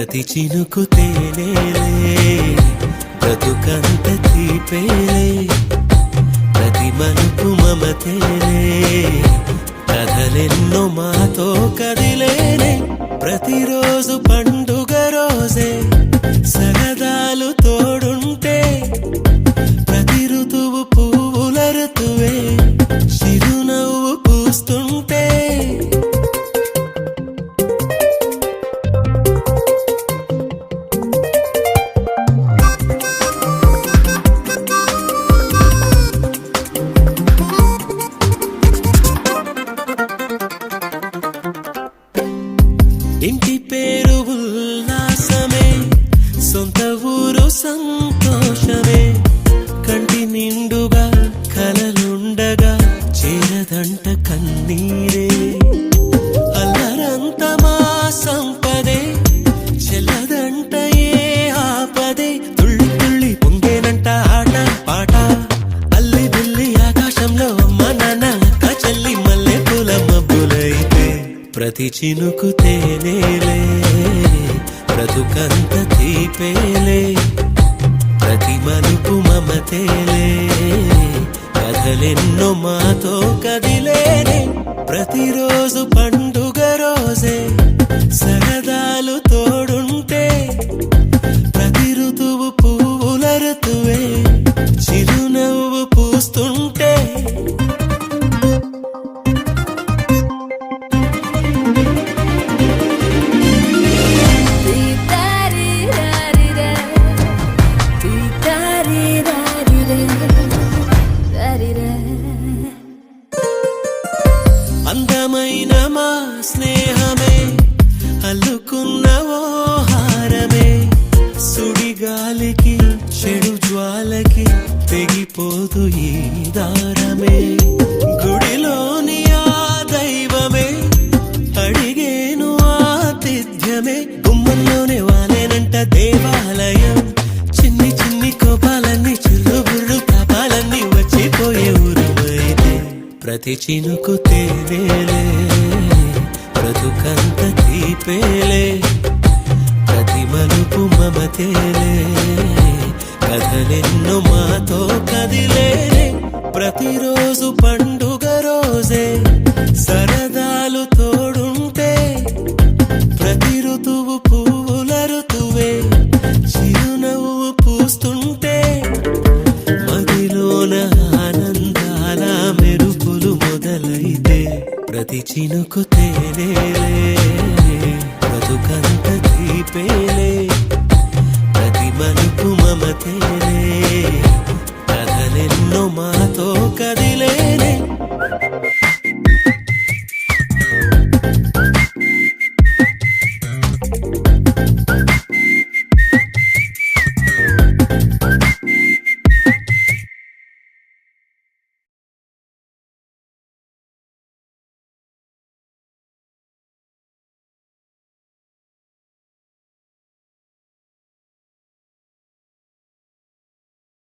ప్రతి చినుకు తేనేలే బ్రతుకంత తీపేలే ప్రతి మలుపు మమతేలే కథలెన్నో మాతో కదిలేనే ప్రతిరోజు పండుగ రోజే సరదాలు తోడుంటే ప్రతి ఋతువు పువ్వుల ఋతువే చిరునవ్వు పూస్తుంటే ఇంటి పేరు ఉల్లాసమే సొంత ఊరు సంతోషమే కంటి నిండుగా కలలుండగా చేరదంట కన్నీరే అల్లరంత మా సంపదే చెల్లదంట ఏ ఆపదే తుళ్ళి తుళ్ళి పొంగేనంట ఆట పాట అల్లి బిల్లి ఆకాశంలో అమ్మ నాన్న అక్క చెల్లి మల్లె పూల మబ్బులైతే ప్రతి చినుకు తేనేలే బ్రతుకంత తీపేలే ప్రతి మలుపు మమతేలే కథలెన్నో మాతో కదిలేనే ప్రతిరోజు పండుగ రోజే సరదాలు తోడుంటే ప్రతి ఋతువు పువ్వుల ఋతువే చిరునవ్వు పూస్తుంటే అందమైన మా స్నేహమే అల్లుకున్న ఓ హారమే సుడిగాలికి చెడు జ్వాలకి తెగిపోదు ఈ దారమే గుడిలోని ఆ దైవమే అడిగేను ఆతిథ్యమే గుమ్మంలోనే వాలేనంట దేవాలయం చిన్ని చిన్ని కోపాలన్నీ చిల్లుబుర్రు తాపాలన్నీ వచ్చిపోయే ఊరుమైతే ప్రతి చినుకు తేనేలే బ్రతుకంత తీపేలే ప్రతి మలుపు మమతేలే కథలెన్నో మాతో కదిలేనే ప్రతిరోజు పండుగ రోజే సరదాలు తోడుంటే ప్రతి ఋతువు పువ్వుల ఋతువే చిరునవ్వు పూస్తుంటే మదిలోన ఆనందాల మెరుపులు మొదలైతే ప్రతి చినుకు తేనేలే బ్రతుకంత తీపేలే ప్రతి మలుపు మమతేలే